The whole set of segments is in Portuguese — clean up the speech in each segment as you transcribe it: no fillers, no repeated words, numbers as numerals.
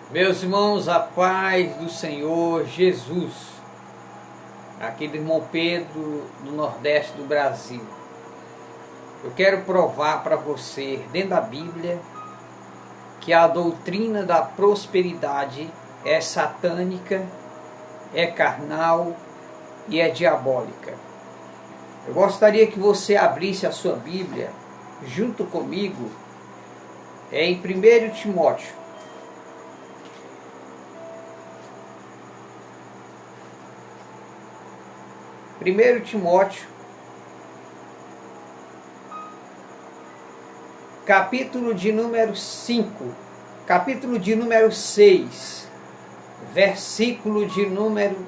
Meus irmãos, a paz do Senhor Jesus, aqui do irmão Pedro, do Nordeste do Brasil. Eu quero provar para você, dentro da Bíblia, que a doutrina da prosperidade é satânica, é carnal e é diabólica. Eu gostaria que você abrisse a sua Bíblia, junto comigo, em 1 Timóteo. 1 Timóteo, capítulo de número 5, capítulo de número 6, versículo de número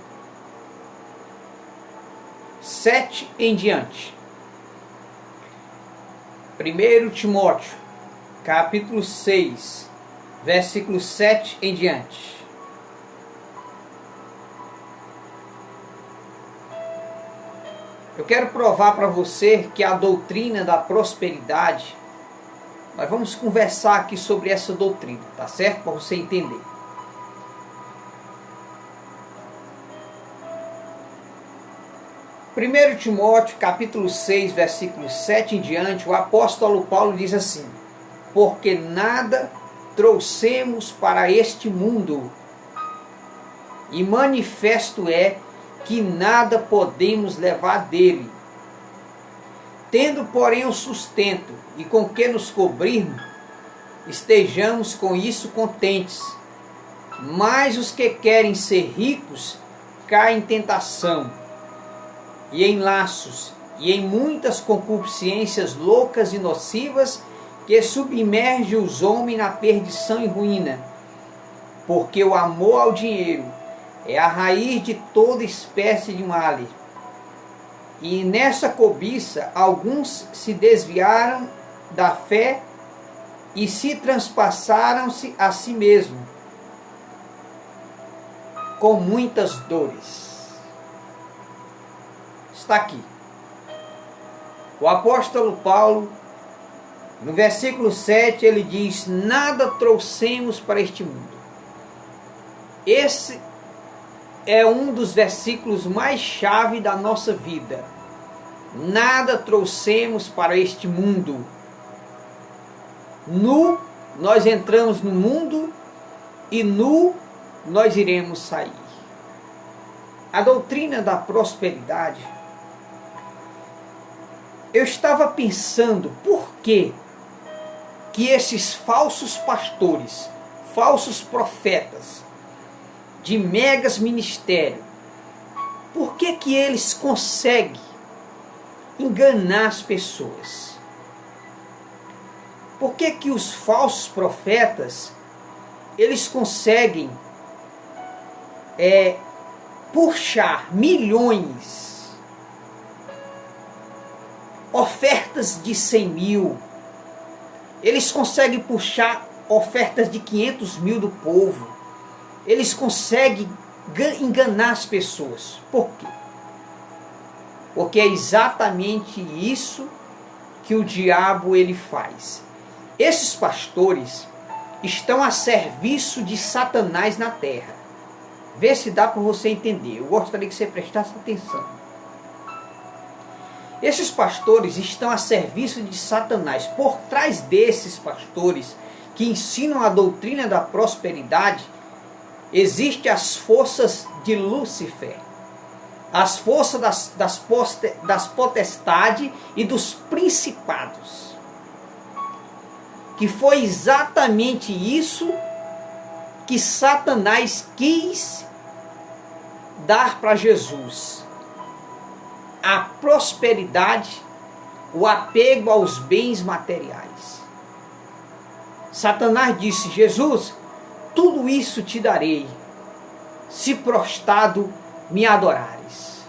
7 em diante. 1 Timóteo, capítulo 6, versículo 7 em diante. Eu quero provar para você que a doutrina da prosperidade, nós vamos conversar aqui sobre essa doutrina, tá certo? Para você entender. Primeiro Timóteo, capítulo 6, versículo 7 em diante, o apóstolo Paulo diz assim: porque nada trouxemos para este mundo, e manifesto é que nada podemos levar dele. Tendo, porém, o sustento e com que nos cobrirmos, estejamos com isso contentes. Mas os que querem ser ricos caem em tentação, e em laços, e em muitas concupiscências loucas e nocivas, que submergem os homens na perdição e ruína. Porque o amor ao dinheiro é a raiz de toda espécie de males. E nessa cobiça alguns se desviaram da fé e se transpassaram-se a si mesmos com muitas dores. Está aqui. O apóstolo Paulo, no versículo 7, ele diz: nada trouxemos para este mundo. Esse é um dos versículos mais chave da nossa vida. Nada trouxemos para este mundo. Nu nós entramos no mundo e nu nós iremos sair. A doutrina da prosperidade, eu estava pensando por que esses falsos pastores, falsos profetas, de megas ministérios, por que eles conseguem enganar as pessoas? Por que os falsos profetas, eles conseguem puxar milhões, ofertas de 100 mil, eles conseguem puxar ofertas de 500 mil do povo, eles conseguem enganar as pessoas. Por quê? Porque é exatamente isso que o diabo ele faz. Esses pastores estão a serviço de Satanás na terra. Vê se dá para você entender. Eu gostaria que você prestasse atenção. Esses pastores estão a serviço de Satanás. Por trás desses pastores que ensinam a doutrina da prosperidade, existem as forças de Lúcifer, as forças das potestades e dos principados. Que foi exatamente isso que Satanás quis dar para Jesus. A prosperidade, o apego aos bens materiais. Satanás disse: Jesus, tudo isso te darei, se prostrado me adorares.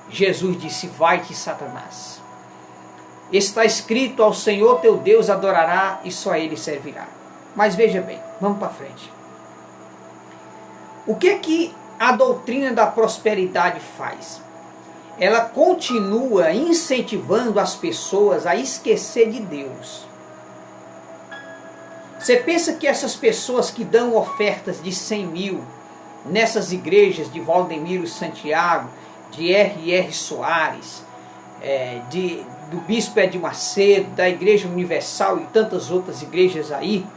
Jesus disse: vai-te, Satanás. Está escrito: ao Senhor teu Deus adorará e só Ele servirá. Mas veja bem, vamos para frente. O que a doutrina da prosperidade faz? Ela continua incentivando as pessoas a esquecer de Deus. Você pensa que essas pessoas que dão ofertas de 100 mil nessas igrejas de Valdemiro Santiago, de R.R. Soares, do Bispo Edir Macedo, da Igreja Universal e tantas outras igrejas aí,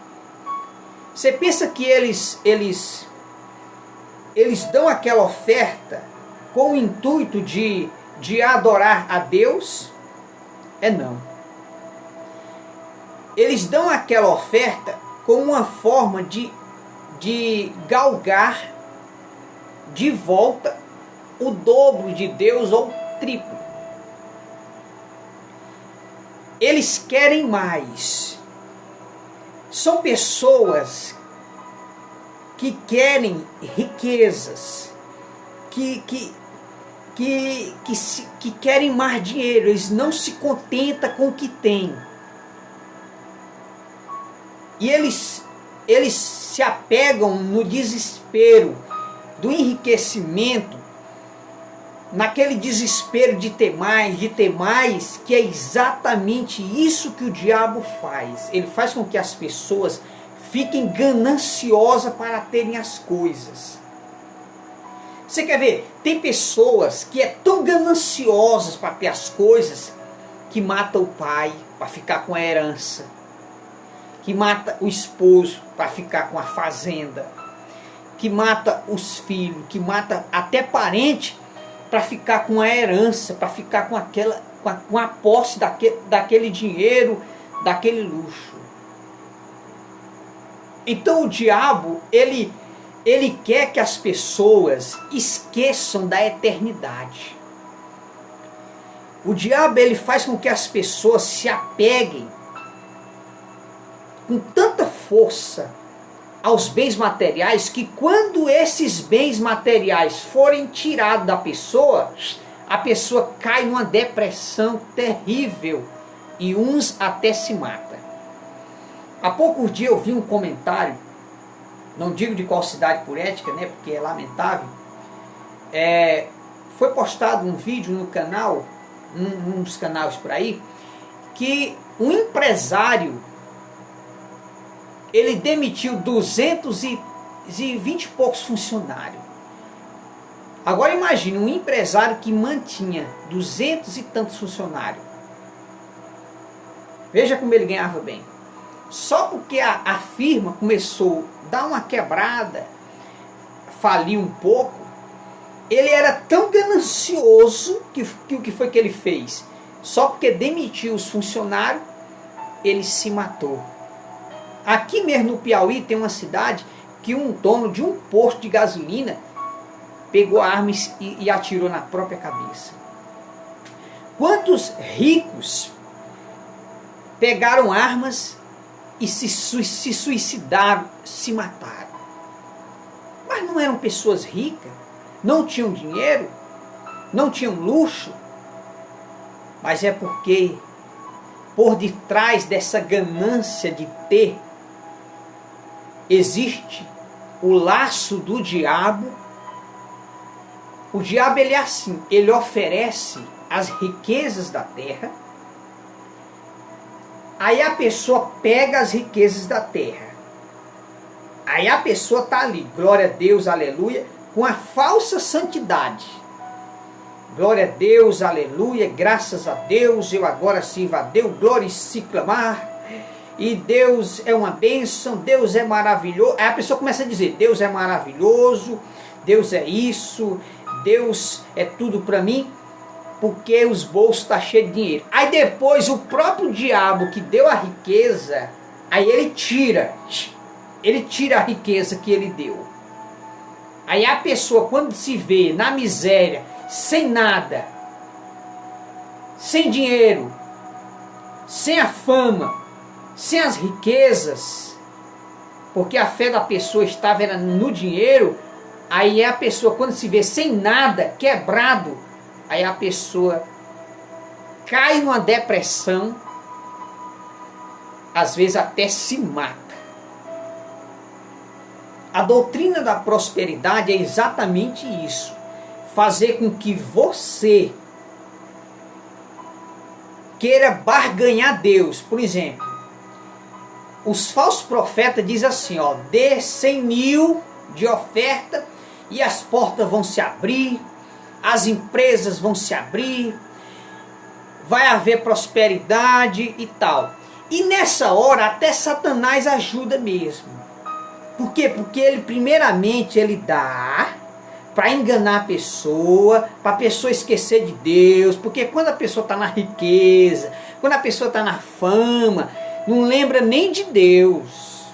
você pensa que eles dão aquela oferta com o intuito de adorar a Deus? Não. Eles dão aquela oferta como uma forma de galgar de volta o dobro de Deus ou o triplo. Eles querem mais. São pessoas que querem riquezas, que querem mais dinheiro. Eles não se contentam com o que têm. E eles se apegam no desespero do enriquecimento, naquele desespero de ter mais, que é exatamente isso que o diabo faz. Ele faz com que as pessoas fiquem gananciosas para terem as coisas. Você quer ver? Tem pessoas que é tão gananciosas para ter as coisas que mata o pai para ficar com a herança, que mata o esposo para ficar com a fazenda, que mata os filhos, que mata até parente para ficar com a herança, para ficar com a posse daquele dinheiro, daquele luxo. Então o diabo, ele quer que as pessoas esqueçam da eternidade. O diabo, ele faz com que as pessoas se apeguem com tanta força aos bens materiais, que quando esses bens materiais forem tirados da pessoa, a pessoa cai numa depressão terrível e uns até se matam. Há poucos dias eu vi um comentário, não digo de qual cidade por ética, né, porque é lamentável. Foi postado um vídeo no canal, num dos canais por aí, que um empresário, ele demitiu 220 e poucos funcionários. Agora imagine um empresário que mantinha 200 e tantos funcionários. Veja como ele ganhava bem. Só porque a firma começou a dar uma quebrada, falir um pouco, ele era tão ganancioso que o que foi que ele fez? Só porque demitiu os funcionários, ele se matou. Aqui mesmo no Piauí tem uma cidade que um dono de um posto de gasolina pegou armas e atirou na própria cabeça. Quantos ricos pegaram armas e se suicidaram, se mataram? Mas não eram pessoas ricas, não tinham dinheiro, não tinham luxo, mas é porque por detrás dessa ganância de ter, existe o laço do diabo. O diabo, ele é assim, ele oferece as riquezas da terra, aí a pessoa pega as riquezas da terra, aí a pessoa está ali, glória a Deus, aleluia, com a falsa santidade. Glória a Deus, aleluia, graças a Deus, eu agora sirvo a Deus, glória e se clamar, e Deus é uma bênção, Deus é maravilhoso. Aí a pessoa começa a dizer, Deus é maravilhoso, Deus é isso, Deus é tudo para mim, porque os bolsos estão cheios de dinheiro. Aí depois o próprio diabo que deu a riqueza, aí ele tira a riqueza que ele deu. Aí a pessoa, quando se vê na miséria, sem nada, sem dinheiro, sem a fama, sem as riquezas, porque a fé da pessoa estava no dinheiro, aí a pessoa, quando se vê sem nada, quebrado, aí a pessoa cai numa depressão, às vezes até se mata. A doutrina da prosperidade é exatamente isso. Fazer com que você queira barganhar Deus. Por exemplo, os falsos profetas dizem assim, ó, dê 100 mil de oferta e as portas vão se abrir, as empresas vão se abrir, vai haver prosperidade e tal. E nessa hora até Satanás ajuda mesmo. Por quê? Porque ele primeiramente ele dá para enganar a pessoa, para a pessoa esquecer de Deus, porque quando a pessoa está na riqueza, quando a pessoa está na fama, não lembra nem de Deus.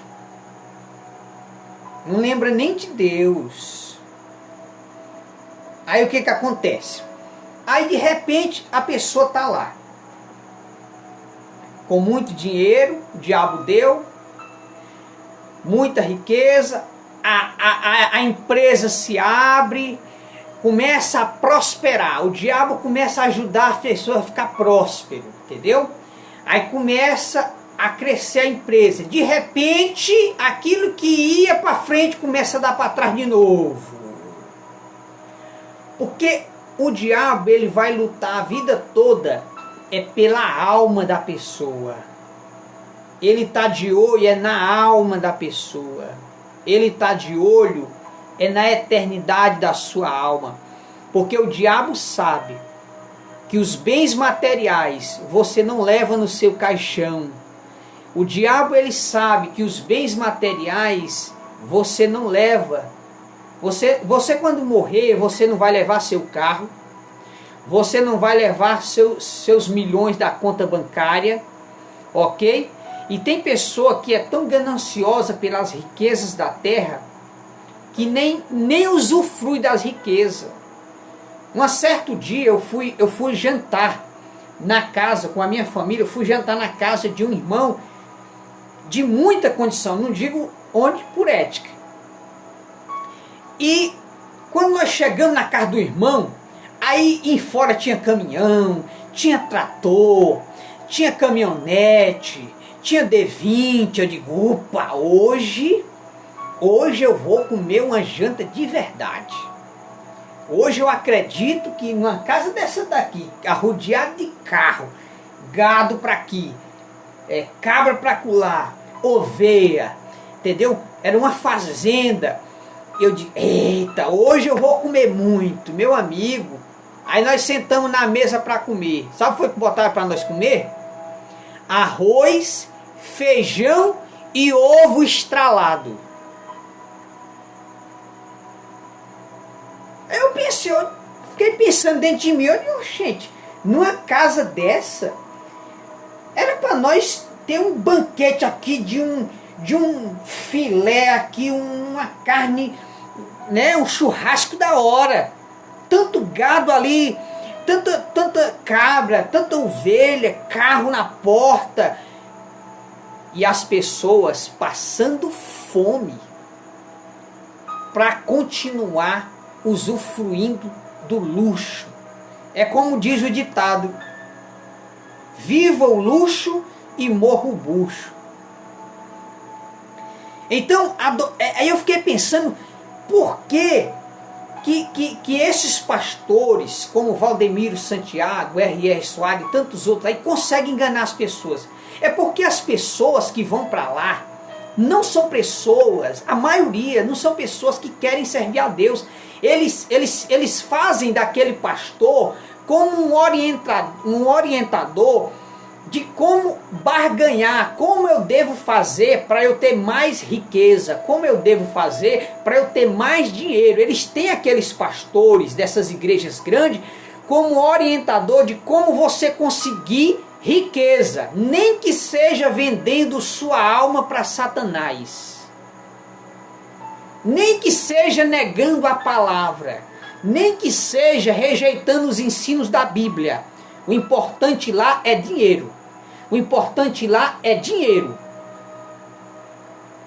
Não lembra nem de Deus. Aí o que acontece? Aí de repente a pessoa está lá, com muito dinheiro, o diabo deu, muita riqueza, a empresa se abre, começa a prosperar, o diabo começa a ajudar a pessoa a ficar próspero, entendeu? Aí começa a crescer a empresa, de repente aquilo que ia para frente começa a dar para trás de novo, porque o diabo ele vai lutar a vida toda pela alma da pessoa. Ele está de olho na alma da pessoa. Ele está de olho na eternidade da sua alma. Porque o diabo sabe que os bens materiais você não leva no seu caixão. O diabo ele sabe que os bens materiais você não leva. Você quando morrer, você não vai levar seu carro, você não vai levar seus milhões da conta bancária, ok? E tem pessoa que é tão gananciosa pelas riquezas da terra, que nem usufrui das riquezas. Um certo dia eu fui jantar na casa, com a minha família, eu fui jantar na casa de um irmão de muita condição, não digo onde por ética. E quando nós chegamos na casa do irmão, aí em fora tinha caminhão, tinha trator, tinha caminhonete, tinha D20. Eu digo, opa, hoje eu vou comer uma janta de verdade. Hoje eu acredito que numa casa dessa daqui, arrodeada de carro, gado para aqui, cabra para acolá, ovelha, entendeu? Era uma fazenda. Eu digo, eita, hoje eu vou comer muito, meu amigo. Aí nós sentamos na mesa para comer. Sabe o que foi que botaram para nós comer? Arroz, feijão e ovo estralado. Eu fiquei pensando dentro de mim, eu digo, gente, numa casa dessa, era para nós ter um banquete aqui de um filé aqui, uma carne, né, um churrasco da hora. Tanto gado ali, tanta cabra, tanta ovelha, carro na porta. E as pessoas passando fome para continuar usufruindo do luxo. É como diz o ditado, viva o luxo e morra o bucho. Então, aí eu fiquei pensando, por que esses pastores, como Valdemiro Santiago, R.R. Soares e tantos outros aí, conseguem enganar as pessoas? É porque as pessoas que vão para lá não são pessoas, a maioria não são pessoas que querem servir a Deus. Eles fazem daquele pastor como um orientador de como barganhar, como eu devo fazer para eu ter mais riqueza, como eu devo fazer para eu ter mais dinheiro. Eles têm aqueles pastores dessas igrejas grandes como orientador de como você conseguir riqueza, nem que seja vendendo sua alma para Satanás, nem que seja negando a palavra, nem que seja rejeitando os ensinos da Bíblia. O importante lá é dinheiro. O importante lá é dinheiro.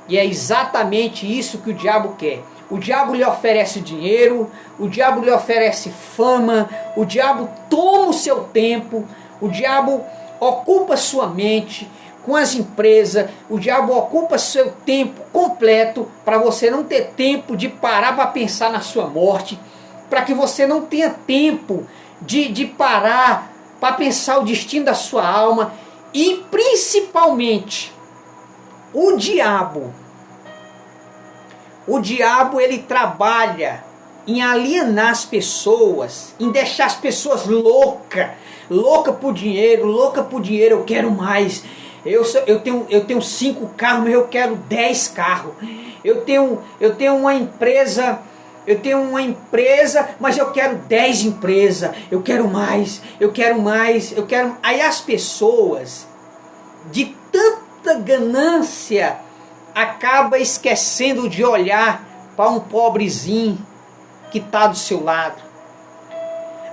E é exatamente isso que o diabo quer. O diabo lhe oferece dinheiro, o diabo lhe oferece fama, o diabo toma o seu tempo, o diabo ocupa sua mente com as empresas, o diabo ocupa seu tempo completo para você não ter tempo de parar para pensar na sua morte, para que você não tenha tempo de parar para pensar o destino da sua alma. E principalmente, O diabo, ele trabalha em alienar as pessoas, em deixar as pessoas louca por dinheiro, eu quero mais. Eu tenho 5 carros, mas eu quero 10 carros. Eu tenho uma empresa, mas eu quero 10 empresas. Eu quero mais. Aí as pessoas, de tanta ganância, acaba esquecendo de olhar para um pobrezinho que está do seu lado.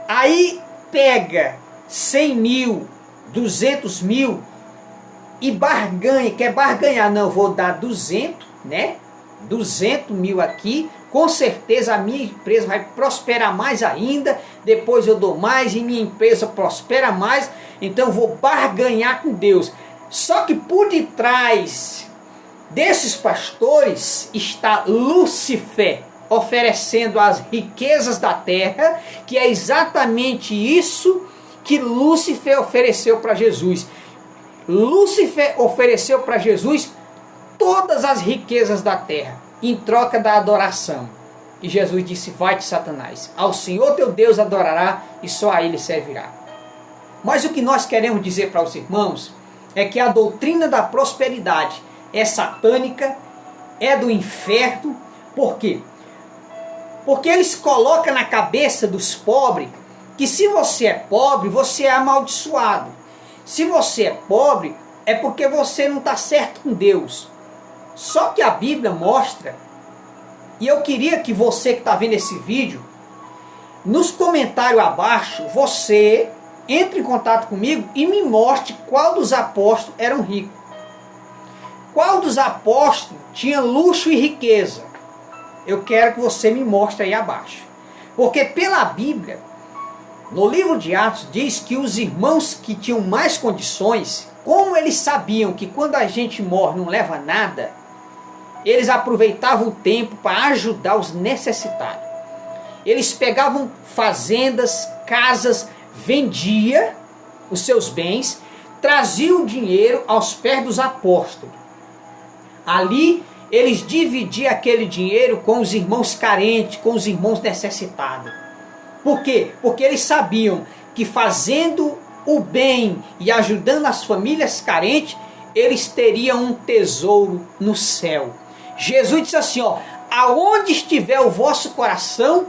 Aí pega 100 mil, 200 mil e barganha, quer barganhar, não, vou dar 200, né? 200 mil aqui, com certeza a minha empresa vai prosperar mais ainda, depois eu dou mais e minha empresa prospera mais, então eu vou barganhar com Deus. Só que por detrás desses pastores está Lúcifer, oferecendo as riquezas da terra, que é exatamente isso que Lúcifer ofereceu para Jesus. Lúcifer ofereceu para Jesus todas as riquezas da terra, em troca da adoração. E Jesus disse: vai-te, Satanás, ao Senhor teu Deus adorará e só a Ele servirá. Mas o que nós queremos dizer para os irmãos é que a doutrina da prosperidade é satânica, é do inferno. Por quê? Porque eles colocam na cabeça dos pobres que se você é pobre, você é amaldiçoado. Se você é pobre, é porque você não está certo com Deus. Só que a Bíblia mostra, e eu queria que você que está vendo esse vídeo, nos comentários abaixo, você entre em contato comigo e me mostre qual dos apóstolos eram ricos. Qual dos apóstolos tinha luxo e riqueza? Eu quero que você me mostre aí abaixo. Porque pela Bíblia, no livro de Atos, diz que os irmãos que tinham mais condições, como eles sabiam que quando a gente morre não leva nada, eles aproveitavam o tempo para ajudar os necessitados. Eles pegavam fazendas, casas, vendiam os seus bens, traziam o dinheiro aos pés dos apóstolos. Ali eles dividiam aquele dinheiro com os irmãos carentes, com os irmãos necessitados. Por quê? Porque eles sabiam que fazendo o bem e ajudando as famílias carentes, eles teriam um tesouro no céu. Jesus disse assim, ó: aonde estiver o vosso coração,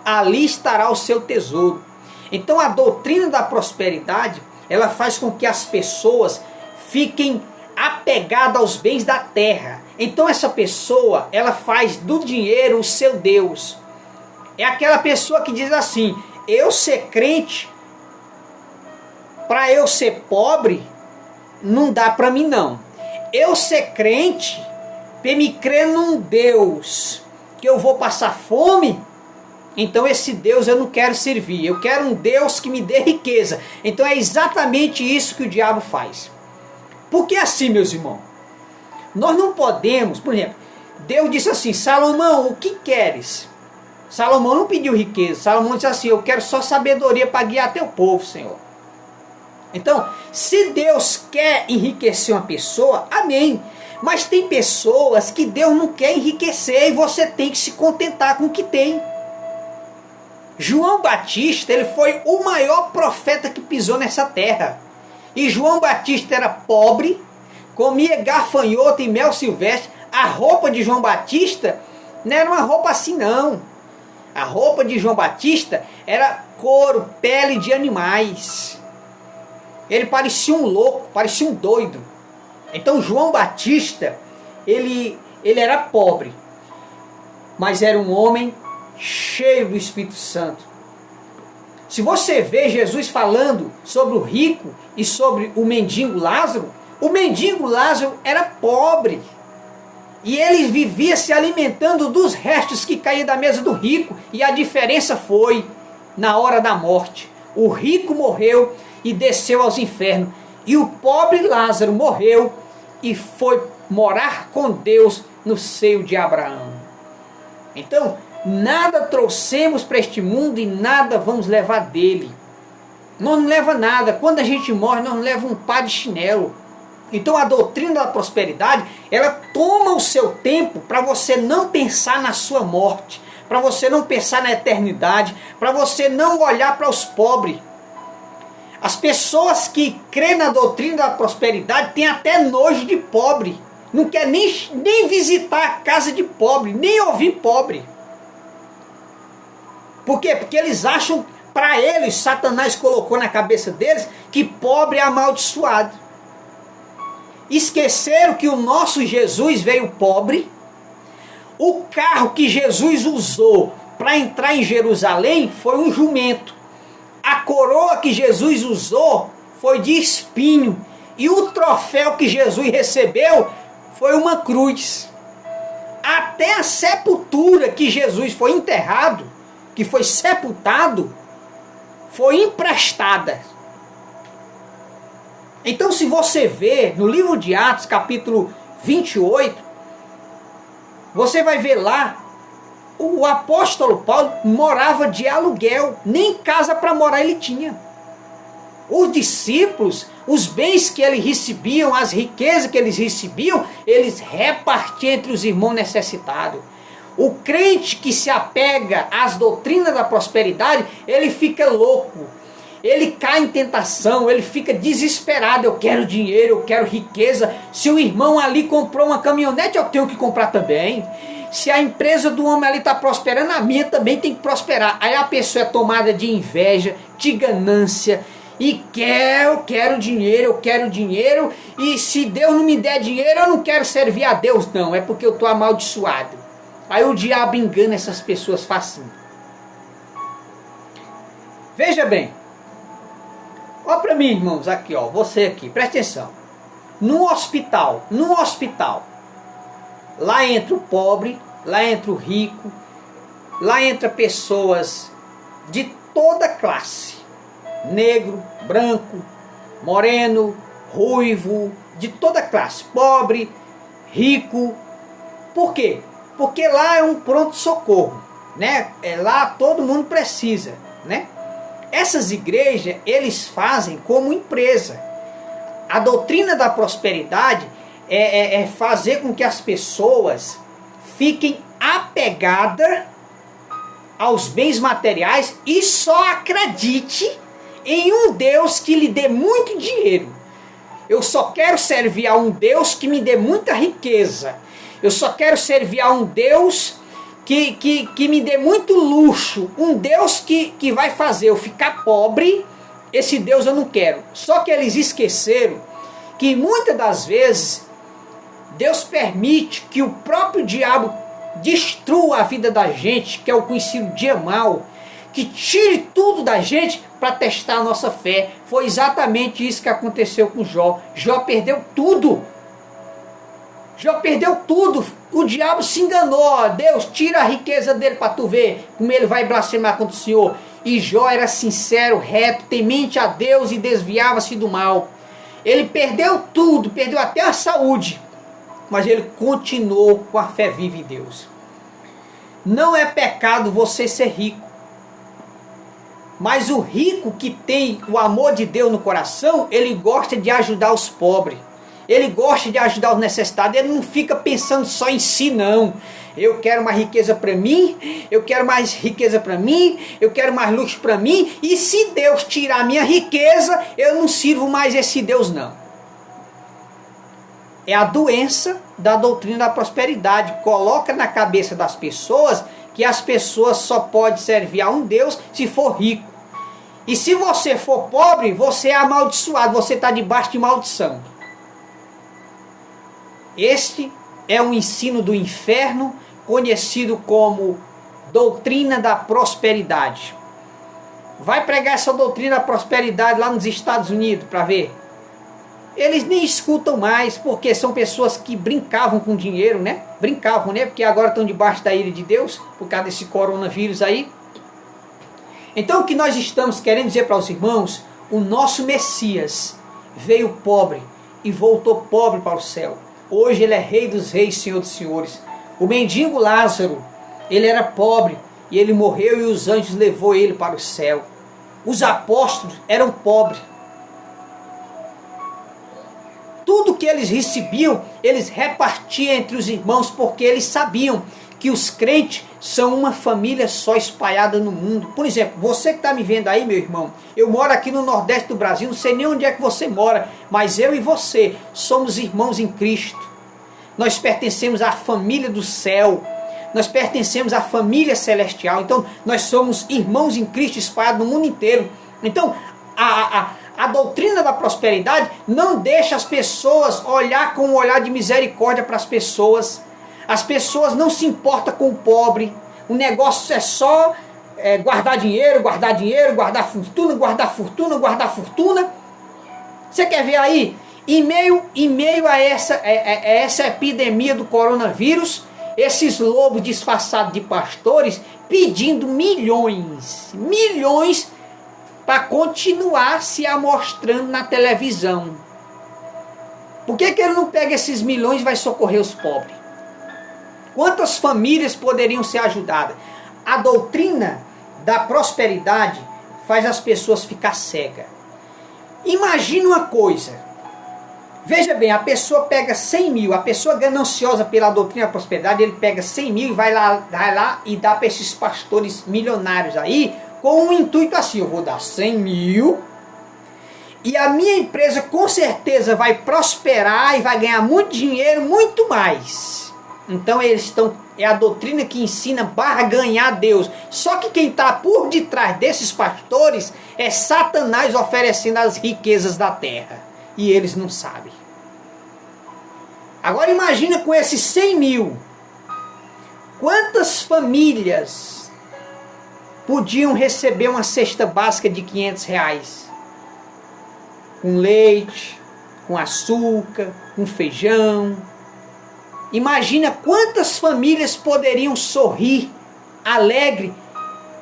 ali estará o seu tesouro. Então a doutrina da prosperidade, ela faz com que as pessoas fiquem apegadas aos bens da terra. Então essa pessoa, ela faz do dinheiro o seu Deus. É aquela pessoa que diz assim: eu ser crente, para eu ser pobre, não dá para mim não. Eu ser crente, para me crer num Deus que eu vou passar fome, então esse Deus eu não quero servir. Eu quero um Deus que me dê riqueza. Então é exatamente isso que o diabo faz. Porque assim, meus irmãos, nós não podemos, por exemplo, Deus disse assim: Salomão, o que queres? Salomão não pediu riqueza. Salomão disse assim: eu quero só sabedoria para guiar teu povo, Senhor. Então, se Deus quer enriquecer uma pessoa, amém. Mas tem pessoas que Deus não quer enriquecer e você tem que se contentar com o que tem. João Batista, ele foi o maior profeta que pisou nessa terra. E João Batista era pobre, comia gafanhoto e mel silvestre. A roupa de João Batista não era uma roupa assim não. A roupa de João Batista era couro, pele de animais. Ele parecia um louco, parecia um doido. Então João Batista, ele era pobre, mas era um homem cheio do Espírito Santo. Se você vê Jesus falando sobre o rico e sobre o mendigo Lázaro, o mendigo Lázaro era pobre. E ele vivia se alimentando dos restos que caíam da mesa do rico. E a diferença foi na hora da morte. O rico morreu e desceu aos infernos. E o pobre Lázaro morreu e foi morar com Deus no seio de Abraão. Então, nada trouxemos para este mundo e nada vamos levar dele. Nós não leva nada. Quando a gente morre, nós não leva um par de chinelo. Então a doutrina da prosperidade, ela toma o seu tempo para você não pensar na sua morte, para você não pensar na eternidade, para você não olhar para os pobres. As pessoas que crêem na doutrina da prosperidade têm até nojo de pobre. Não quer nem visitar a casa de pobre, nem ouvir pobre. Por quê? Porque eles acham, para eles, Satanás colocou na cabeça deles que pobre é amaldiçoado. Esqueceram que o nosso Jesus veio pobre. O carro que Jesus usou para entrar em Jerusalém foi um jumento. A coroa que Jesus usou foi de espinho. E o troféu que Jesus recebeu foi uma cruz. Até a sepultura que Jesus foi enterrado, que foi sepultado, foi emprestada. Então, se você vê no livro de Atos, capítulo 28, você vai ver lá, o apóstolo Paulo morava de aluguel, nem casa para morar ele tinha. Os discípulos, os bens que eles recebiam, as riquezas que eles recebiam, eles repartiam entre os irmãos necessitados. O crente que se apega às doutrinas da prosperidade, ele fica louco. Ele cai em tentação, ele fica desesperado. Eu quero dinheiro, eu quero riqueza. Se o irmão ali comprou uma caminhonete, eu tenho que comprar também. Se a empresa do homem ali está prosperando, a minha também tem que prosperar. Aí a pessoa é tomada de inveja, de ganância, e eu quero dinheiro, e se Deus não me der dinheiro, eu não quero servir a Deus, não, é porque eu estou amaldiçoado. Aí o diabo engana essas pessoas facinho. Veja bem, olha para mim, irmãos, aqui, ó, você aqui, presta atenção. No hospital, lá entra o pobre, lá entra o rico, lá entra pessoas de toda classe. Negro, branco, moreno, ruivo, de toda classe, pobre, rico. Por quê? Porque lá é um pronto-socorro, né? Lá todo mundo precisa, né? Essas igrejas, eles fazem como empresa. A doutrina da prosperidade é fazer com que as pessoas fiquem apegadas aos bens materiais e só acredite em um Deus que lhe dê muito dinheiro. Eu só quero servir a um Deus que me dê muita riqueza. Eu só quero servir a um Deus que me dê muito luxo. Um Deus que vai fazer eu ficar pobre. Esse Deus eu não quero. Só que eles esqueceram que muitas das vezes Deus permite que o próprio diabo destrua a vida da gente, que é o conhecido dia mal, que tire tudo da gente para testar a nossa fé. Foi exatamente isso que aconteceu com Jó. Jó perdeu tudo. Jó perdeu tudo. O diabo se enganou. Deus, tira a riqueza dele para tu ver como ele vai blasfemar contra o Senhor. E Jó era sincero, reto, temente a Deus e desviava-se do mal. Ele perdeu tudo, perdeu até a saúde, mas ele continuou com a fé viva em Deus. Não é pecado você ser rico, mas o rico que tem o amor de Deus no coração, ele gosta de ajudar os pobres, ele gosta de ajudar os necessitados, ele não fica pensando só em si, não. Eu quero mais riqueza para mim, eu quero mais riqueza para mim, eu quero mais luxo para mim, e se Deus tirar a minha riqueza, eu não sirvo mais esse Deus, não. É a doença da doutrina da prosperidade. Coloca na cabeça das pessoas que as pessoas só podem servir a um Deus se for rico. E se você for pobre, você é amaldiçoado, você está debaixo de maldição. Este é um ensino do inferno, conhecido como doutrina da prosperidade. Vai pregar essa doutrina da prosperidade lá nos Estados Unidos para ver. Eles nem escutam mais, porque são pessoas que brincavam com dinheiro, né? Brincavam, né? Porque agora estão debaixo da ira de Deus, por causa desse coronavírus aí. Então o que nós estamos querendo dizer para os irmãos, o nosso Messias veio pobre e voltou pobre para o céu. Hoje ele é Rei dos Reis, Senhor dos Senhores. O mendigo Lázaro, ele era pobre e ele morreu e os anjos levou ele para o céu. Os apóstolos eram pobres. tudo que eles recebiam, eles repartiam entre os irmãos, porque eles sabiam que os crentes são uma família só espalhada no mundo. Por exemplo, você que está me vendo aí, meu irmão, eu moro aqui no Nordeste do Brasil, não sei nem onde é que você mora, mas eu e você somos irmãos em Cristo. Nós pertencemos à família do céu, nós pertencemos à família celestial, então nós somos irmãos em Cristo espalhados no mundo inteiro. Então, a doutrina da prosperidade não deixa as pessoas olhar com um olhar de misericórdia para as pessoas. As pessoas não se importam com o pobre. O negócio é só guardar dinheiro, guardar dinheiro, guardar fortuna, guardar fortuna, guardar fortuna. Você quer ver aí? Em meio a essa epidemia do coronavírus, esses lobos disfarçados de pastores pedindo milhões para continuar se amostrando na televisão. Por que ele não pega esses milhões e vai socorrer os pobres? Quantas famílias poderiam ser ajudadas? A doutrina da prosperidade faz as pessoas ficar cegas. Imagine uma coisa. Veja bem, a pessoa pega 100 mil, a pessoa gananciosa pela doutrina da prosperidade, ele pega 100 mil e vai lá e dá para esses pastores milionários aí, com um intuito assim: eu vou dar 100 mil e a minha empresa com certeza vai prosperar e vai ganhar muito dinheiro, muito mais. Então é a doutrina que ensina barganhar a Deus. Só que quem está por detrás desses pastores é Satanás oferecendo as riquezas da terra. E eles não sabem. Agora imagina com esses 100 mil. Quantas famílias podiam receber uma cesta básica de 500 reais? Com leite, com açúcar, com feijão. Imagina quantas famílias poderiam sorrir, alegre,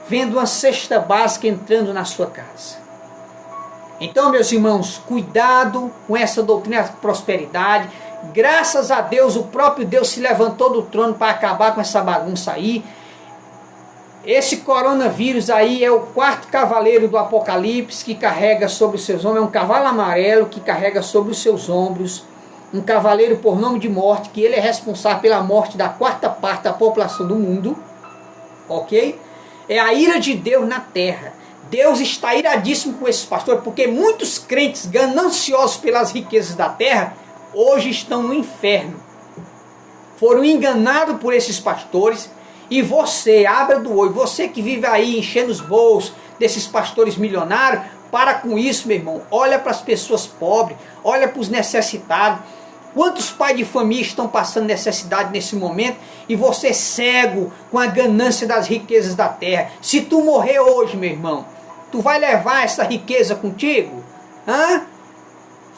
vendo uma cesta básica entrando na sua casa. Então, meus irmãos, cuidado com essa doutrina da prosperidade. Graças a Deus, o próprio Deus se levantou do trono para acabar com essa bagunça aí. Esse coronavírus aí é o quarto cavaleiro do Apocalipse que carrega sobre os seus ombros. É um cavalo amarelo que carrega sobre os seus ombros um cavaleiro por nome de morte, que ele é responsável pela morte da quarta parte da população do mundo. Ok? É a ira de Deus na terra. Deus está iradíssimo com esses pastores, porque muitos crentes gananciosos pelas riquezas da terra, hoje estão no inferno. Foram enganados por esses pastores. E você, abra do olho, você que vive aí enchendo os bolsos desses pastores milionários, para com isso, meu irmão. Olha para as pessoas pobres, olha para os necessitados. Quantos pais de família estão passando necessidade nesse momento e você cego com a ganância das riquezas da terra? Se tu morrer hoje, meu irmão, tu vai levar essa riqueza contigo? Hã?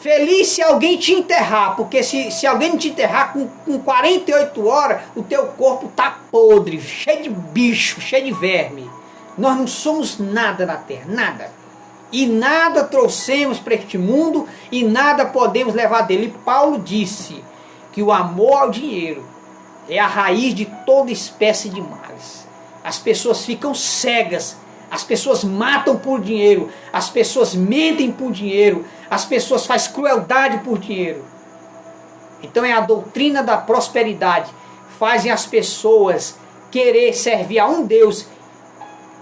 Feliz se alguém te enterrar, porque se alguém te enterrar com 48 horas, o teu corpo está podre, cheio de bicho, cheio de verme. Nós não somos nada na terra, nada. E nada trouxemos para este mundo e nada podemos levar dele. Paulo disse que o amor ao dinheiro é a raiz de toda espécie de males. As pessoas ficam cegas, as pessoas matam por dinheiro, as pessoas mentem por dinheiro, as pessoas fazem crueldade por dinheiro. Então é a doutrina da prosperidade. Fazem as pessoas querer servir a um Deus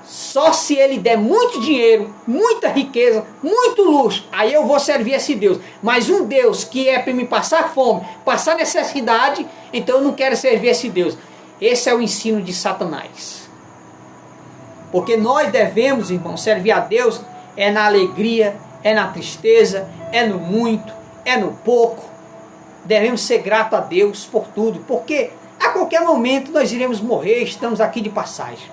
só se ele der muito dinheiro, muita riqueza, muito luxo, aí eu vou servir esse Deus. Mas um Deus que é para me passar fome, passar necessidade, então eu não quero servir esse Deus. Esse é o ensino de Satanás. Porque nós devemos, irmão, servir a Deus é na alegria, é na tristeza, é no muito, é no pouco. Devemos ser gratos a Deus por tudo, porque a qualquer momento nós iremos morrer, estamos aqui de passagem.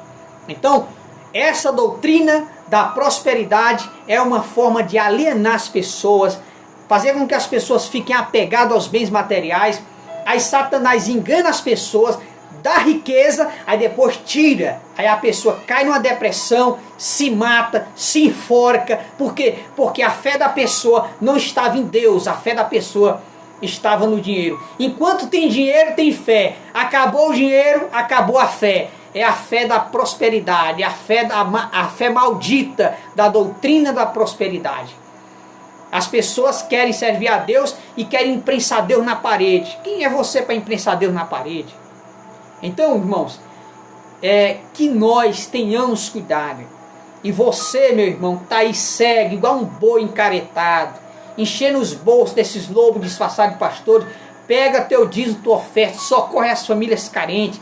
Então, essa doutrina da prosperidade é uma forma de alienar as pessoas, fazer com que as pessoas fiquem apegadas aos bens materiais. Aí Satanás engana as pessoas, dá riqueza, aí depois tira. Aí a pessoa cai numa depressão, se mata, se enforca. Por quê? Porque a fé da pessoa não estava em Deus, a fé da pessoa estava no dinheiro. Enquanto tem dinheiro, tem fé. Acabou o dinheiro, acabou a fé. É a fé da prosperidade, a fé maldita da doutrina da prosperidade. As pessoas querem servir a Deus e querem imprensar Deus na parede. Quem é você para imprensar Deus na parede? Então, irmãos, que nós tenhamos cuidado. E você, meu irmão, que está aí cego, igual um boi encaretado, enchendo os bolsos desses lobos disfarçados de pastores, pega teu dízimo, tua oferta, socorre as famílias carentes.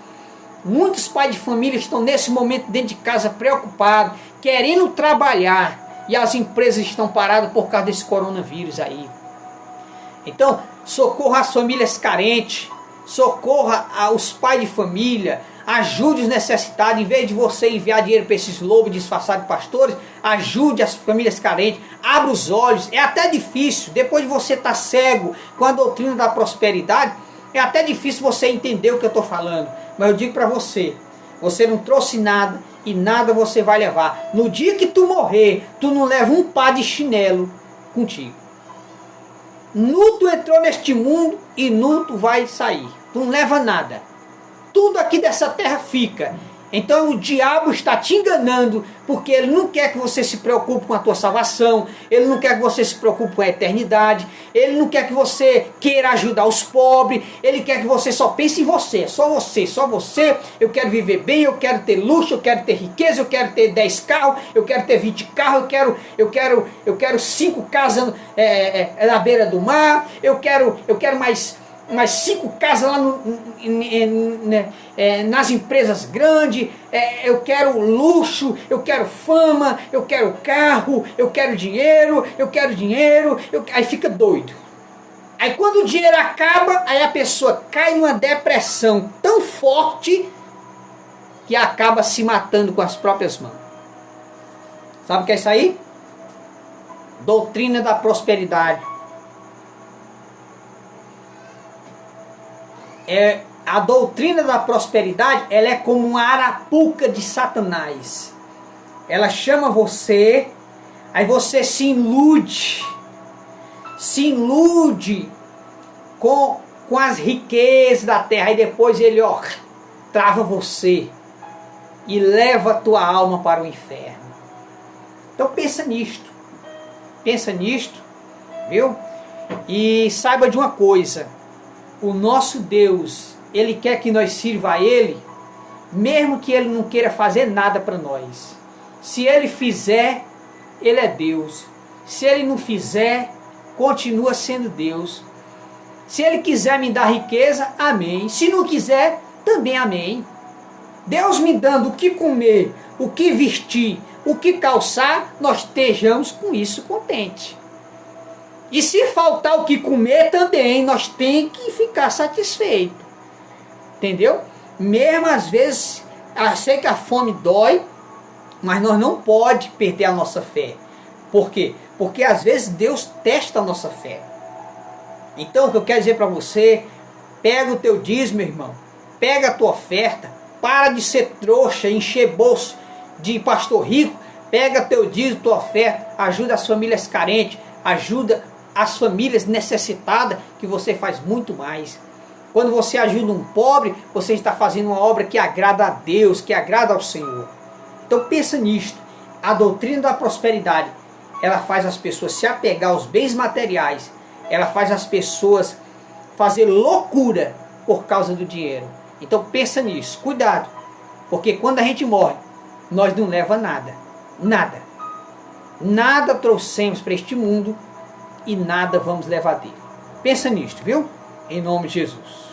Muitos pais de família estão nesse momento dentro de casa preocupados, querendo trabalhar, e as empresas estão paradas por causa desse coronavírus aí. Então, socorra as famílias carentes, socorra os pais de família, ajude os necessitados. Em vez de você enviar dinheiro para esses lobos disfarçados de pastores, ajude as famílias carentes, abra os olhos. É até difícil, depois de você estar cego com a doutrina da prosperidade, é até difícil você entender o que eu estou falando. Mas eu digo para você, você não trouxe nada e nada você vai levar. No dia que tu morrer, tu não leva um par de chinelo contigo. Nu tu entrou neste mundo e nu tu vai sair. Tu não leva nada. Tudo aqui dessa terra fica. Então o diabo está te enganando, porque ele não quer que você se preocupe com a tua salvação, ele não quer que você se preocupe com a eternidade, ele não quer que você queira ajudar os pobres, ele quer que você só pense em você, só você, eu quero viver bem, eu quero ter luxo, eu quero ter riqueza, eu quero ter 10 carros, eu quero ter 20 carros, eu quero 5 casas na beira do mar, eu quero mais 5 casas lá nas empresas grandes, eu quero luxo, eu quero fama, eu quero carro, eu quero dinheiro, aí fica doido. Aí quando o dinheiro acaba, aí a pessoa cai numa depressão tão forte que acaba se matando com as próprias mãos. Sabe o que é isso aí? Doutrina da prosperidade. A doutrina da prosperidade, ela é como uma arapuca de Satanás. Ela chama você, aí você se ilude com as riquezas da terra, aí depois ele trava você e leva a tua alma para o inferno. Então pensa nisto, viu? E saiba de uma coisa, o nosso Deus, Ele quer que nós sirva a Ele, mesmo que Ele não queira fazer nada para nós. Se Ele fizer, Ele é Deus. Se Ele não fizer, continua sendo Deus. Se Ele quiser me dar riqueza, amém. Se não quiser, também amém. Deus me dando o que comer, o que vestir, o que calçar, nós estejamos com isso contente. E se faltar o que comer também, nós temos que ficar satisfeitos. Entendeu? Mesmo às vezes, eu sei que a fome dói, mas nós não podemos perder a nossa fé. Por quê? Porque às vezes Deus testa a nossa fé. Então o que eu quero dizer para você, pega o teu dízimo, meu irmão, pega a tua oferta, para de ser trouxa, encher bolso de pastor rico, pega teu dízimo, tua oferta, ajuda as famílias carentes, ajuda as famílias necessitadas, que você faz muito mais. Quando você ajuda um pobre, você está fazendo uma obra que agrada a Deus, que agrada ao Senhor. Então pensa nisto. A doutrina da prosperidade, ela faz as pessoas se apegar aos bens materiais, ela faz as pessoas fazer loucura por causa do dinheiro. Então pensa nisso, cuidado, porque quando a gente morre, nós não leva nada, nada trouxemos para este mundo, e nada vamos levar dele. Pensa nisto, viu? Em nome de Jesus.